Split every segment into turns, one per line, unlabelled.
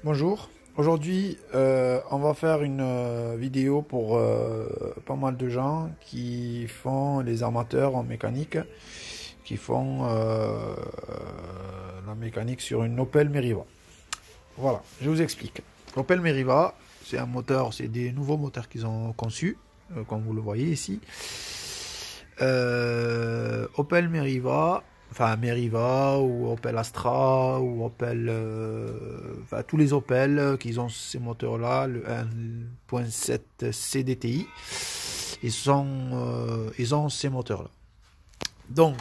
Bonjour, aujourd'hui on va faire une vidéo pour pas mal de gens qui font les amateurs en mécanique, qui font la mécanique sur une Opel Meriva. Voilà, je vous explique. L'Opel Meriva, c'est un moteur, c'est des nouveaux moteurs qu'ils ont conçus, comme vous le voyez ici. Opel Meriva, enfin Meriva ou Opel Astra ou Opel, enfin tous les Opel qui ont ces moteurs-là, le 1.7 CDTI, ils ont ces moteurs-là. Donc,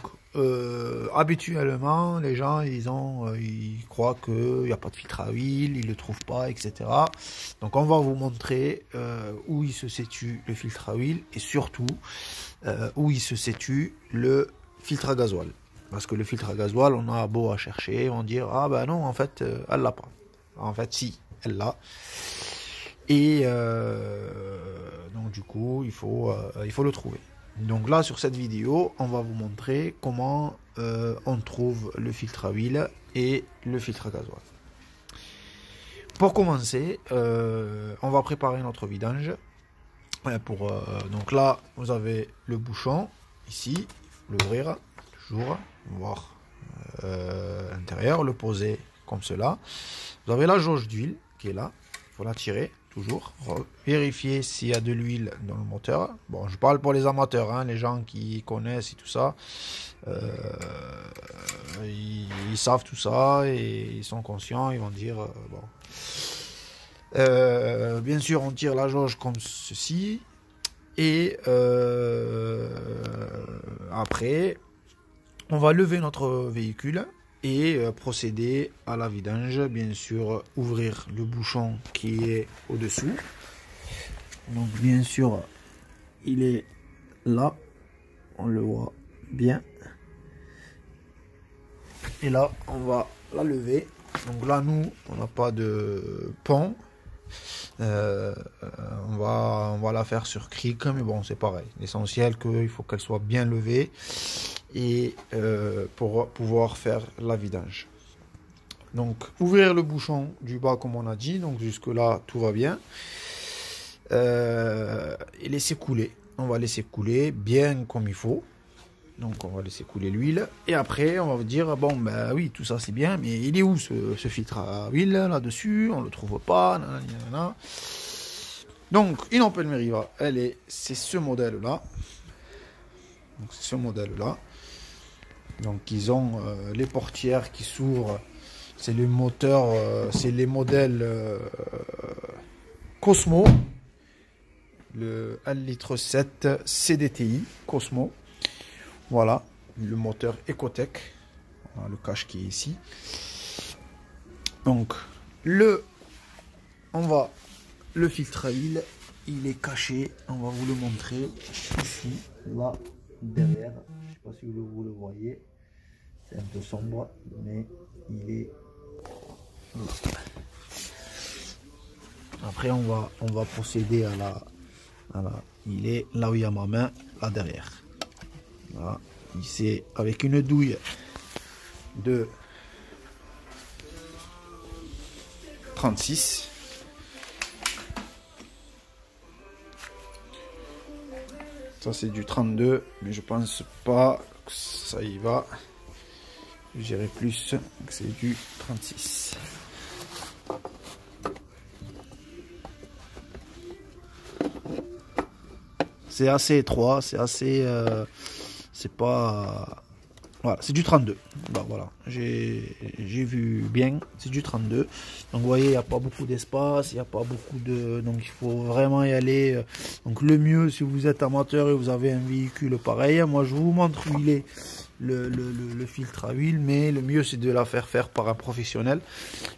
habituellement, les gens, ils croient qu'il n'y a pas de filtre à huile, ils ne le trouvent pas, etc. Donc, on va vous montrer où il se situe le filtre à huile et surtout où il se situe le filtre à gasoil. Parce que le filtre à gasoil, on a beau à chercher, on dit ah ben non, en fait, elle l'a pas. En fait, si, elle l'a. Et donc du coup, il faut le trouver. Donc là, sur cette vidéo, on va vous montrer comment on trouve le filtre à huile et le filtre à gasoil. Pour commencer, on va préparer notre vidange. Donc là, vous avez le bouchon, ici, l'ouvrir, toujours, voir l'intérieur, le poser comme cela. Vous avez la jauge d'huile qui est là, il faut la tirer, toujours, vérifier s'il y a de l'huile dans le moteur. Bon, je parle pour les amateurs, hein, les gens qui connaissent et tout ça, ils savent tout ça et ils sont conscients, ils vont dire, bon... bien sûr, on tire la jauge comme ceci. Et après, on va lever notre véhicule et procéder à la vidange. Bien sûr, ouvrir le bouchon qui est au-dessous. Donc, bien sûr, il est là. On le voit bien. Et là, on va la lever. Donc là, nous, on n'a pas de pont. On va la faire sur cric, mais bon, c'est pareil. L'essentiel qu'il faut qu'elle soit bien levée et pour pouvoir faire la vidange. Donc, ouvrir le bouchon du bas comme on a dit. Donc, jusque là, tout va bien. Et laisser couler. On va laisser couler bien comme il faut. Donc on va laisser couler l'huile. Et après on va vous dire, bon ben oui, tout ça c'est bien, mais il est où ce filtre à huile là-dessus? On le trouve pas. Nanana. Donc une Opel Meriva, c'est ce modèle-là. Donc c'est ce modèle-là. Donc ils ont les portières qui s'ouvrent. C'est le moteur, c'est les modèles Cosmo. Le 1,7 L CDTI Cosmo. Voilà, le moteur Ecotec, voilà, le cache qui est ici. Donc, le filtre à huile, il est caché, on va vous le montrer ici, là, derrière. Je ne sais pas si vous le voyez, c'est un peu sombre, mais il est là. Après, on va procéder à la... Il est là où il y a ma main, là derrière. Voilà, c'est avec une douille de 36. Ça c'est du 32, mais je pense pas que ça y va. Je dirais plus que c'est du 36. C'est assez étroit, c'est assez... c'est pas... Voilà, c'est du 32. Bah, voilà, j'ai vu bien, c'est du 32. Donc vous voyez, il n'y a pas beaucoup d'espace, il n'y a pas beaucoup de... Donc il faut vraiment y aller. Donc le mieux, si vous êtes amateur et vous avez un véhicule pareil, moi je vous montre où il est le filtre à huile, mais le mieux c'est de la faire par un professionnel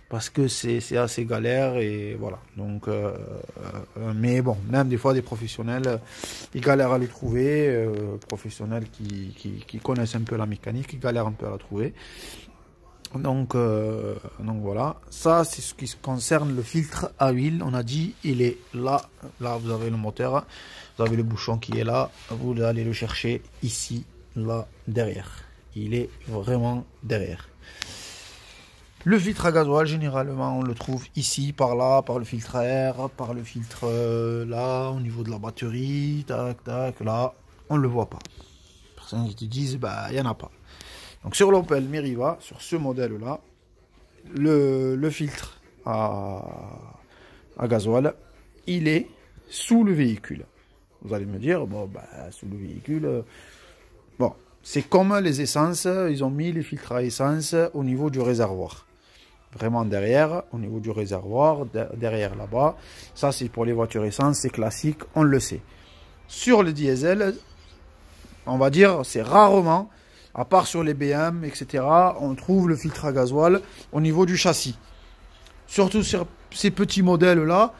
parce que c'est assez galère et voilà. Donc mais bon, même des fois des professionnels ils galèrent à les trouver, professionnels qui connaissent un peu la mécanique, ils galèrent un peu à la trouver. Donc voilà, ça c'est ce qui concerne le filtre à huile. On a dit il est là, vous avez le moteur, vous avez le bouchon qui est là, vous allez le chercher ici, là derrière, il est vraiment derrière. Le filtre à gasoil, généralement, on le trouve ici, par là, par le filtre à air, par le filtre là, au niveau de la batterie, tac, tac, là, on ne le voit pas. Personne qui te disent, bah, il n'y en a pas. Donc sur l'Opel Meriva, sur ce modèle-là, le filtre à gasoil, il est sous le véhicule. Vous allez me dire, bon, bah, sous le véhicule, bon, c'est comme les essences, ils ont mis les filtres à essence au niveau du réservoir. Vraiment derrière, au niveau du réservoir, derrière là-bas. Ça, c'est pour les voitures essence, c'est classique, on le sait. Sur le diesel, on va dire, c'est rarement, à part sur les BM, etc., on trouve le filtre à gasoil au niveau du châssis. Surtout sur ces petits modèles-là,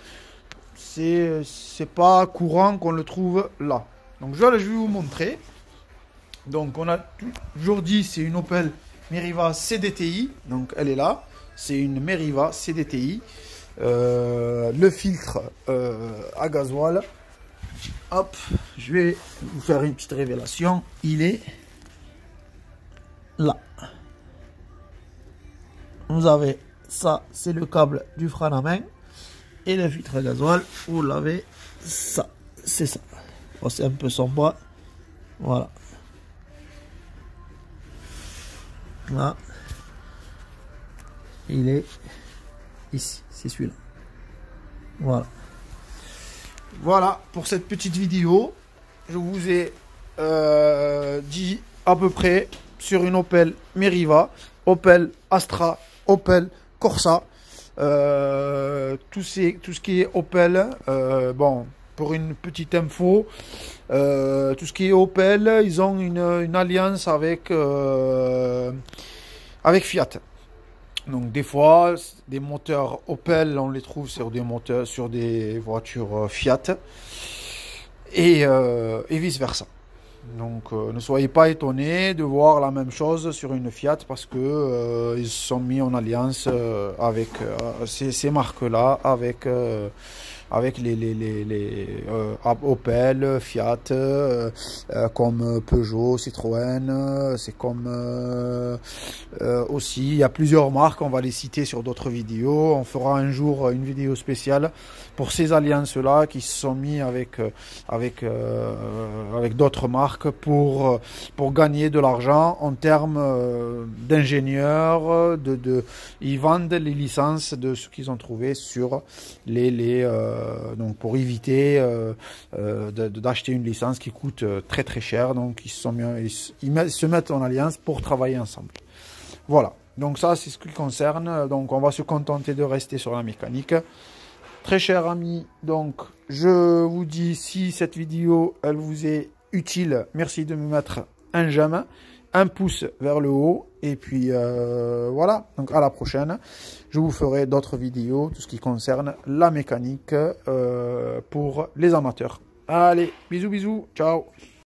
c'est pas courant qu'on le trouve là. Donc, je vais vous montrer. Donc, on a toujours dit, c'est une Opel Meriva CDTI. Donc, elle est là. C'est une Meriva CDTI. Le filtre à gasoil. Hop, je vais vous faire une petite révélation. Il est là. Vous avez ça, c'est le câble du frein à main. Et le filtre à gasoil, vous l'avez ça. C'est ça. Bon, c'est un peu sombre. Voilà. Là. Il est ici, c'est celui-là. Voilà. Voilà pour cette petite vidéo. Je vous ai dit à peu près sur une Opel Meriva, Opel Astra, Opel Corsa. Tout ce qui est Opel, bon, pour une petite info, tout ce qui est Opel, ils ont une alliance avec Fiat. Donc des fois, des moteurs Opel, on les trouve sur des moteurs, sur des voitures Fiat et vice versa. Donc ne soyez pas étonnés de voir la même chose sur une Fiat parce que ils se sont mis en alliance avec ces marques-là, avec les Opel, Fiat, comme Peugeot, Citroën, c'est comme aussi, il y a plusieurs marques, on va les citer sur d'autres vidéos. On fera un jour une vidéo spéciale pour ces alliances-là qui se sont mis avec d'autres marques pour gagner de l'argent en termes d'ingénieurs, ils vendent les licences de ce qu'ils ont trouvé sur donc pour éviter d'acheter une licence qui coûte très très cher. Donc ils se mettent en alliance pour travailler ensemble. Voilà, donc ça c'est ce qui concerne. Donc on va se contenter de rester sur la mécanique. Très chers amis, donc je vous dis, si cette vidéo elle vous est utile, merci de me mettre un j'aime, un pouce vers le haut, et puis voilà, donc à la prochaine. Je vous ferai d'autres vidéos, tout ce qui concerne la mécanique pour les amateurs. Allez, bisous bisous, ciao.